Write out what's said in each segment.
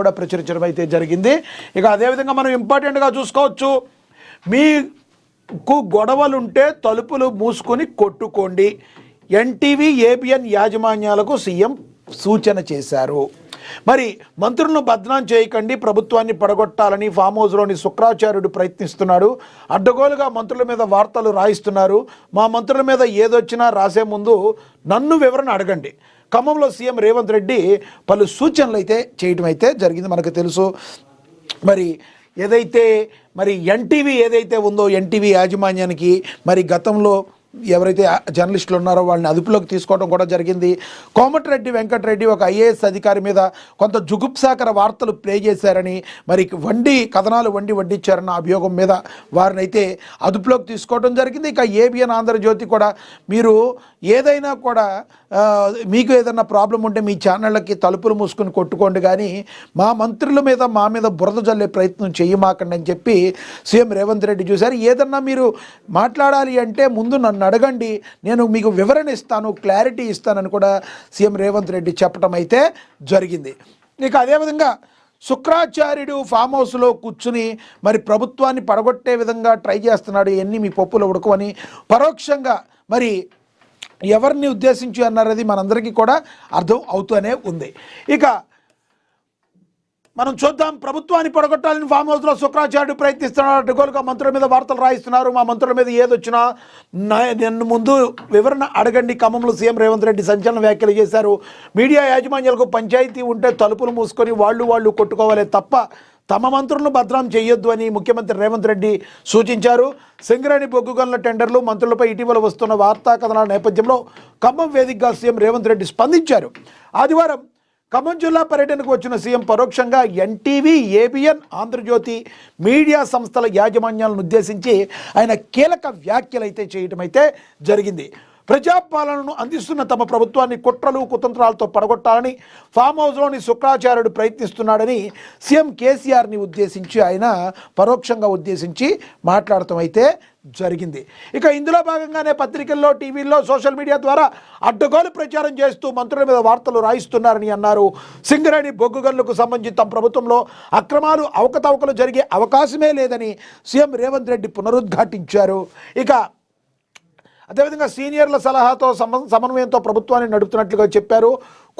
కూడా ప్రచురించడం అయితే జరిగింది. ఇక అదేవిధంగా మనం ఇంపార్టెంట్గా చూసుకోవచ్చు, మీకు గొడవలుంటే తలుపులు మూసుకొని కొట్టుకోండి, ఎన్టీవీ ఏబిఎన్ యాజమాన్యాలకు సీఎం సూచన చేశారు. మరి మంత్రులను బద్నాం చేయకండి, ప్రభుత్వాన్ని పడగొట్టాలని ఫామ్ హౌస్లోని శుక్రాచార్యుడు ప్రయత్నిస్తున్నాడు. అడ్డగోలుగా మంత్రుల మీద వార్తలు రాయిస్తున్నారు. మా మంత్రుల మీద ఏదొచ్చినా రాసే ముందు నన్ను వివరణ అడగండి. ఖమ్మంలో సీఎం రేవంత్ రెడ్డి పలు సూచనలు అయితే చేయడం అయితే జరిగింది. మనకు తెలుసు, మరి ఏదైతే ఎన్టీవీ ఏదైతే ఉందో ఎన్టీవీ యాజమాన్యానికి మరి గతంలో ఎవరైతే జర్నలిస్టులు ఉన్నారో వాళ్ళని అదుపులోకి తీసుకోవడం కూడా జరిగింది. కోమటిరెడ్డి వెంకటరెడ్డి ఒక ఐఏఎస్ అధికారి మీద కొంత జుగుప్సాకర వార్తలు ప్లే చేశారని, మరి కథనాలు వడ్డించారన్న అభియోగం మీద వారిని అయితే అదుపులోకి తీసుకోవడం జరిగింది. ఇక ఏబిఎన్ ఆంధ్రజ్యోతి కూడా మీరు ఏదైనా కూడా మీకు ఏదైనా ప్రాబ్లం ఉంటే మీ ఛానళ్ళకి తలుపులు మూసుకొని కొట్టుకోండి, కానీ మా మంత్రుల మీద మా మీద బురద జల్లే ప్రయత్నం చేయమాకండి అని చెప్పి సీఎం రేవంత్ రెడ్డి చూశారు. ఏదన్నా మీరు మాట్లాడాలి అంటే ముందు నన్ను అడగండి, నేను మీకు వివరణ ఇస్తాను, క్లారిటీ ఇస్తానని కూడా సీఎం రేవంత్ రెడ్డి చెప్పడం అయితే జరిగింది. ఇక అదేవిధంగా శుక్రాచార్యుడు ఫామ్ హౌస్లో కూర్చుని మరి ప్రభుత్వాన్ని పడగొట్టే విధంగా ట్రై చేస్తున్నాడు, ఎన్ని మీ పప్పులు ఉడకవని పరోక్షంగా మరి ఎవరిని ఉద్దేశించి అన్నారది మనందరికీ కూడా అర్థం అవుతూనే ఉంది. ఇక మనం చూద్దాం, ప్రభుత్వాన్ని పడగొట్టాలని ఫామ్ హౌస్లో శుక్రాచార్యుడు ప్రయత్నిస్తున్నాడు. అడ్డగోలుగా మంత్రుల మీద వార్తలు రాయిస్తున్నారు. మా మంత్రుల మీద ఏదొచ్చినా నన్ను ముందు వివరణ అడగండి. ఖమ్మంలో సీఎం రేవంత్ రెడ్డి సంచలన వ్యాఖ్యలు చేశారు. మీడియా యాజమాన్యాలకు పంచాయతీ ఉంటే తలుపులు మూసుకొని వాళ్ళు కొట్టుకోవాలి తప్ప తమ మంత్రులను బద్నాం చేయొద్దు అని ముఖ్యమంత్రి రేవంత్ రెడ్డి సూచించారు. సింగరేణి బొగ్గు గనుల టెండర్లు మంత్రులపై ఇటీవల వస్తున్న వార్తా కథనాల నేపథ్యంలో ఖమ్మం వేదికగా సీఎం రేవంత్ రెడ్డి స్పందించారు. ఆదివారం ఖమ్మం జిల్లా పర్యటనకు వచ్చిన సీఎం పరోక్షంగా ఎన్టీవీ, ఏబిఎన్, ఆంధ్రజ్యోతి మీడియా సంస్థల యాజమాన్యాలను ఉద్దేశించి ఆయన కీలక వ్యాఖ్యలు అయితే చేయడం అయితే జరిగింది. ప్రజాపాలనను అందిస్తున్న తమ ప్రభుత్వాన్ని కుట్రలు కుతంత్రాలతో పడగొట్టాలని ఫామ్ హౌస్లోని శుక్రాచార్యుడు ప్రయత్నిస్తున్నాడని సీఎం కేసీఆర్ని ఉద్దేశించి ఆయన పరోక్షంగా ఉద్దేశించి మాట్లాడటం అయితే జరిగింది. ఇక ఇందులో భాగంగానే పత్రికల్లో, టీవీల్లో, సోషల్ మీడియా ద్వారా అడ్డగోలు ప్రచారం చేస్తూ మంత్రుల మీద వార్తలు రాయిస్తున్నారని అన్నారు. సింగరేణి బొగ్గు గనులకు సంబంధించి తమ ప్రభుత్వంలో అక్రమాలు, అవకతవకలు జరిగే అవకాశమే లేదని సీఎం రేవంత్ రెడ్డి పునరుద్ఘాటించారు. ఇక అదేవిధంగా సీనియర్ల సలహాతో సమన్వయంతో ప్రభుత్వాన్ని నడుపుతున్నట్లుగా చెప్పారు.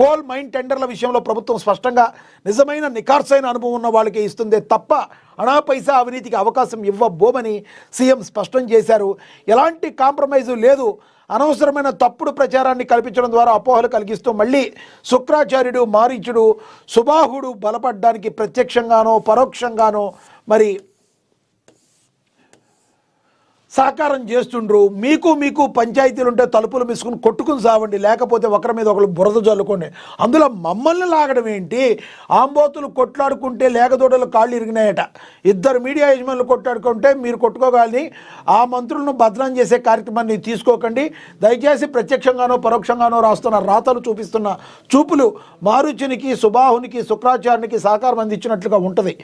కోల్ మైన్ టెండర్ల విషయంలో ప్రభుత్వం స్పష్టంగా నిజమైన నిఖార్సైన అనుభవం ఉన్న వాళ్ళకే ఇస్తుందే తప్ప అనా పైసా అవినీతికి అవకాశం ఇవ్వబోమని సీఎం స్పష్టం చేశారు. ఎలాంటి కాంప్రమైజు లేదు. అనవసరమైన తప్పుడు ప్రచారాన్ని కల్పించడం ద్వారా అపోహలు కలిగిస్తూ మళ్ళీ శుక్రాచార్యుడు, మారీచుడు, సుబాహుడు బలపడడానికి ప్రత్యక్షంగానో పరోక్షంగానో మరి సహకారం చేస్తుండ్రు. మీకు పంచాయతీలు ఉంటే తలుపులు మిసుకుని కొట్టుకుని సావండి, లేకపోతే ఒకరి మీద ఒకరు బురద చల్లుకోండి. అందులో మమ్మల్ని లాగడం ఏంటి? ఆంబోతులు కొట్లాడుకుంటే లేకదోడలు కాళ్ళు ఇరిగినాయట. ఇద్దరు మీడియా యజమానులు కొట్లాడుకుంటే మీరు కొట్టుకోగలని ఆ మంత్రులను బదనాం చేసే కార్యక్రమాన్ని తీసుకోకండి. దయచేసి ప్రత్యక్షంగానో పరోక్షంగానో రాస్తున్న రాతలు చూపిస్తున్న చూపులు మారుచునికి, సుబాహునికి, శుక్రాచార్యునికి సహకారం అందించినట్లుగా ఉంటుంది.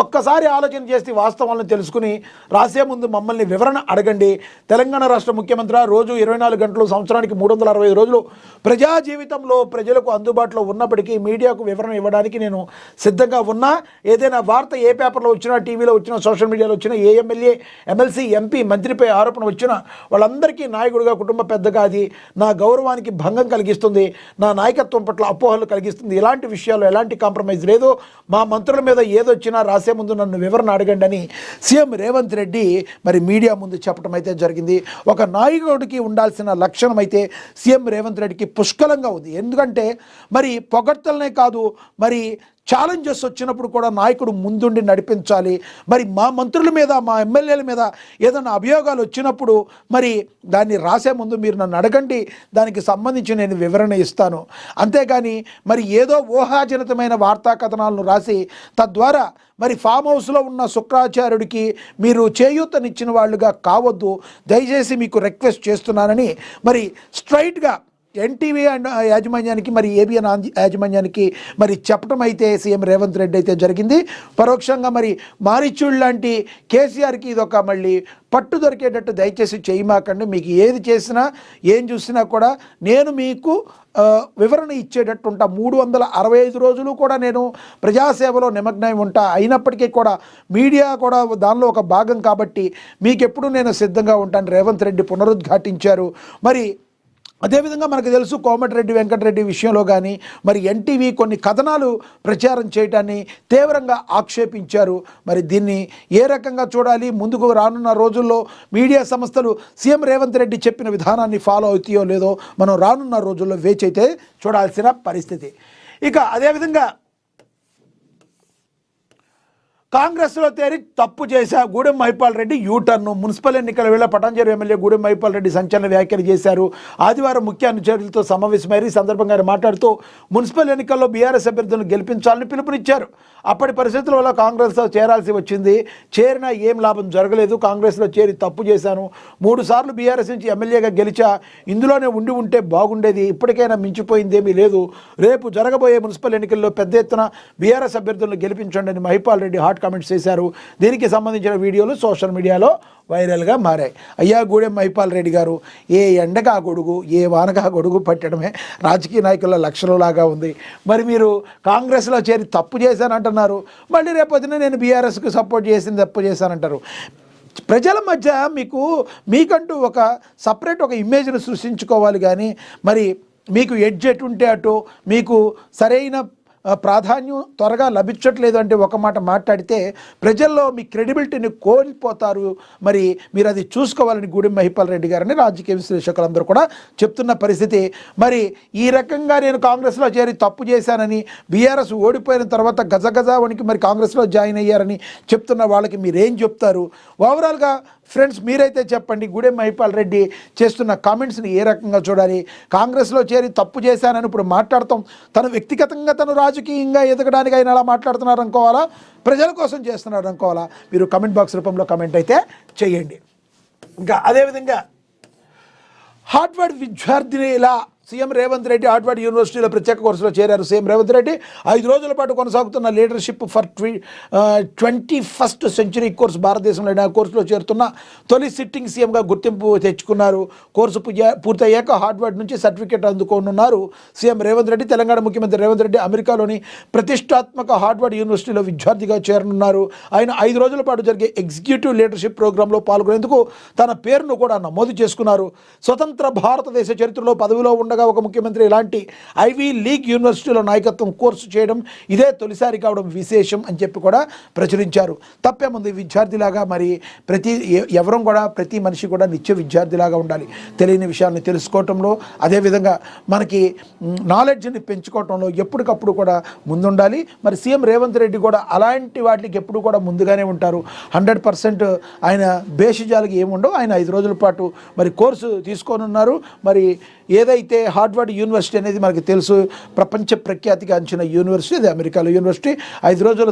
ఒక్కసారి ఆలోచన చేసి వాస్తవాలను తెలుసుకుని రాసే ముందు మమ్మల్ని వివరణ అడగండి. తెలంగాణ రాష్ట్ర ముఖ్యమంత్రి రోజు 24 గంటలు, సంవత్సరానికి 365 రోజులు ప్రజా జీవితంలో ప్రజలకు అందుబాటులో ఉన్నప్పటికీ మీడియాకు వివరణ ఇవ్వడానికి నేను సిద్ధంగా ఉన్నా. ఏదైనా వార్త ఏ పేపర్లో వచ్చినా, టీవీలో వచ్చినా, సోషల్ మీడియాలో వచ్చినా, ఏ ఎమ్మెల్యే, ఎమ్మెల్సీ, ఎంపీ, మంత్రిపై ఆరోపణ వచ్చినా వాళ్ళందరికీ నాయకుడిగా, కుటుంబ పెద్దగా అది నా గౌరవానికి భంగం కలిగిస్తుంది, నా నాయకత్వం పట్ల అపోహలు కలిగిస్తుంది. ఇలాంటి విషయాల్లో ఎలాంటి కాంప్రమైజ్ లేదు. మా మంత్రుల మీద ఏదొచ్చినా రాసే ముందు నన్ను వివరణ అడగండి అని సీఎం రేవంత్ రెడ్డి మరి మీడియా ముందు చెప్పడం అయితే జరిగింది. ఒక నాయకుడికి ఉండాల్సిన లక్షణం అయితే సీఎం రేవంత్ రెడ్డికి పుష్కలంగా ఉంది. ఎందుకంటే మరి పొగడ్తలనే కాదు, మరి ఛాలెంజెస్ వచ్చినప్పుడు కూడా నాయకుడు ముందుండి నడిపించాలి. మరి మా మంత్రుల మీద, మా ఎమ్మెల్యేల మీద ఏదైనా అభియోగాలు వచ్చినప్పుడు మరి దాన్ని రాసే ముందు మీరు నన్ను అడగండి, దానికి సంబంధించి నేను వివరణ ఇస్తాను. అంతేగాని మరి ఏదో ఊహాజనితమైన వార్తా కథనాలను రాసి తద్వారా మరి ఫామ్ హౌస్లో ఉన్న శుక్రాచార్యుడికి మీరు చేయూతనిచ్చిన వాళ్ళుగా కావద్దు. దయచేసి మీకు రిక్వెస్ట్ చేస్తున్నానని మరి స్ట్రైట్గా ఎన్టీవీ అండ్ యాజమాన్యానికి మరి ఏబిఎన్ యాజమాన్యానికి మరి చెప్పడం అయితే సీఎం రేవంత్ రెడ్డి అయితే జరిగింది. పరోక్షంగా మరి మారిచూడ్ లాంటి కేసీఆర్కి ఇదొక మళ్ళీ పట్టు దొరికేటట్టు దయచేసి చేయమాకండి. మీకు ఏది చేసినా ఏం చూసినా కూడా నేను మీకు వివరణ ఇచ్చేటట్టు ఉంటా. 365 రోజులు కూడా నేను ప్రజాసేవలో నిమగ్నమై ఉంటా. అయినప్పటికీ కూడా మీడియా కూడా దానిలో ఒక భాగం కాబట్టి మీకెప్పుడు నేను సిద్ధంగా ఉంటాను రేవంత్ రెడ్డి పునరుద్ఘాటించారు. మరి అదేవిధంగా మనకు తెలుసు కోమటిరెడ్డి వెంకటరెడ్డి విషయంలో కానీ మరి ఎన్టీవీ కొన్ని కథనాలు ప్రచారం చేయడాన్ని తీవ్రంగా ఆక్షేపించారు. మరి దీన్ని ఏ రకంగా చూడాలి, ముందుకు రానున్న రోజుల్లో మీడియా సంస్థలు సీఎం రేవంత్ రెడ్డి చెప్పిన విధానాన్ని ఫాలో అవుతాయో లేదో మనం రానున్న రోజుల్లో వేచి అయితే చూడాల్సిన పరిస్థితి. ఇక అదేవిధంగా కాంగ్రెస్లో తేరి తప్పు చేశా గూడెం మహిపాల్ రెడ్డి యూటర్ను. మున్సిపల్ ఎన్నికల వేళ పటాన్చెరు ఎమ్మెల్యే గూడెం మహిపాల్ రెడ్డి సంచలన వ్యాఖ్యలు చేశారు. ఆదివారం ముఖ్య అనుచరులతో సమావేశమయ్యారు. ఈ సందర్భంగా ఆయన మాట్లాడుతూ మున్సిపల్ ఎన్నికల్లో బీఆర్ఎస్ అభ్యర్థులను గెలిపించాలని పిలుపునిచ్చారు. అప్పటి పరిస్థితుల వల్ల కాంగ్రెస్లో చేరాల్సి వచ్చింది. చేరినా ఏం లాభం జరగలేదు. కాంగ్రెస్లో చేరి తప్పు చేశాను. 3 సార్లు బీఆర్ఎస్ నుంచి ఎమ్మెల్యేగా గెలిచా. ఇందులోనే ఉంటే బాగుండేది. ఇప్పటికైనా మించిపోయిందేమీ లేదు. రేపు జరగబోయే మున్సిపల్ ఎన్నికల్లో పెద్ద ఎత్తున బీఆర్ఎస్ అభ్యర్థులను గెలిపించండి అని మహిపాల్ రెడ్డి హాట్ కామెంట్స్ చేశారు. దీనికి సంబంధించిన వీడియోలు సోషల్ మీడియాలో వైరల్గా మారాయి. అయ్యా గూడెం మహిపాల్ రెడ్డి గారు, ఏ ఎండగా గొడుగు ఏ వానగా గొడుగు పట్టడమే రాజకీయ నాయకుల లక్షణంలాగా ఉంది. మరి మీరు కాంగ్రెస్లో చేరి తప్పు చేశానంటున్నారు, మళ్ళీ రేపొద్దున నేను బీఆర్ఎస్కి సపోర్ట్ చేసింది తప్పు చేశానంటారు. ప్రజల మధ్య మీకంటూ ఒక సపరేట్ ఒక ఇమేజ్ను సృష్టించుకోవాలి. కానీ మరి మీకు ఎడ్జ్ ఎటుంటే అటు మీకు సరైన ప్రాధాన్యం త్వరగా లభించట్లేదు అంటే ఒక మాట మాట్లాడితే ప్రజల్లో మీ క్రెడిబిలిటీని కోల్పోతారు. మరి మీరు అది చూసుకోవాలని గూడెం మహిపాల్ రెడ్డి గారని రాజకీయ విశ్లేషకులందరూ కూడా చెప్తున్న పరిస్థితి. మరి ఈ రకంగా నేను కాంగ్రెస్లో చేరి తప్పు చేశానని బీఆర్ఎస్ ఓడిపోయిన తర్వాత గజగజ వణికి మరి కాంగ్రెస్లో జాయిన్ అయ్యారని చెప్తున్న వాళ్ళకి మీరేం చెప్తారు? ఓవరాల్గా ఫ్రెండ్స్ మీరైతే చెప్పండి, గూడెం మహిపాల్ రెడ్డి చేస్తున్న కామెంట్స్ని ఏ రకంగా చూడాలి? కాంగ్రెస్లో చేరి తప్పు చేశానని ఇప్పుడు మాట్లాడతాం, తను వ్యక్తిగతంగా తను రాజకీయంగా ఎదగడానికి ఆయన అలా మాట్లాడుతున్నారు అనుకోవాలా, ప్రజల కోసం చేస్తున్నారు అనుకోవాలా? మీరు కమెంట్ బాక్స్ రూపంలో కమెంట్ అయితే చేయండి. ఇంకా అదేవిధంగా హార్వర్డ్ విద్యార్థిని ఇలా సీఎం రేవంత్ రెడ్డి హార్వర్డ్ యూనివర్సిటీలో ప్రత్యేక కోర్సులో చేరారు. సీఎం రేవంత్ రెడ్డి 5 రోజుల పాటు కొనసాగుతున్న leadership for 21st century course భారతదేశంలో కోర్సులో చేరుతున్న తొలి సిట్టింగ్ సీఎంగా గుర్తింపు తెచ్చుకున్నారు. కోర్సు పూర్తయ్యాక హార్వర్డ్ నుంచి సర్టిఫికేట్ అందుకోనున్నారు సీఎం రేవంత్ రెడ్డి. తెలంగాణ ముఖ్యమంత్రి రేవంత్ రెడ్డి అమెరికాలోని ప్రతిష్టాత్మక హార్వర్డ్ యూనివర్సిటీలో విద్యార్థిగా చేరనున్నారు. ఆయన 5 రోజుల పాటు జరిగే ఎగ్జిక్యూటివ్ లీడర్షిప్ ప్రోగ్రాంలో పాల్గొనేందుకు తన పేరును కూడా నమోదు చేసుకున్నారు. స్వతంత్ర భారతదేశ చరిత్రలో పదవిలో ఉండగా ఒక ముఖ్యమంత్రి ఇలాంటి ఐవీ లీగ్ యూనివర్సిటీలో నాయకత్వం కోర్సు చేయడం ఇదే తొలిసారి కావడం విశేషం అని చెప్పి కూడా ప్రచురించారు. తప్పేముంది, విద్యార్థిలాగా మరి ప్రతి మనిషి కూడా నిత్య విద్యార్థిలాగా ఉండాలి. తెలియని విషయాన్ని తెలుసుకోవటంలో, అదేవిధంగా మనకి నాలెడ్జ్ని పెంచుకోవటంలో ఎప్పటికప్పుడు కూడా ముందుండాలి. మరి సీఎం రేవంత్ రెడ్డి కూడా అలాంటి వాటికి ఎప్పుడు కూడా ముందుగానే ఉంటారు. 100% ఆయన బేషిజాలకి ఏముండవు. ఆయన 5 రోజుల పాటు మరి కోర్సు తీసుకోనున్నారు. మరి ఏదైతే హార్వర్డ్ యూనివర్సిటీ అనేది మనకి తెలుసు, ప్రపంచ ప్రఖ్యాతిగాంచిన యూనివర్సిటీ, అది అమెరికాలో యూనివర్సిటీ. 5 రోజుల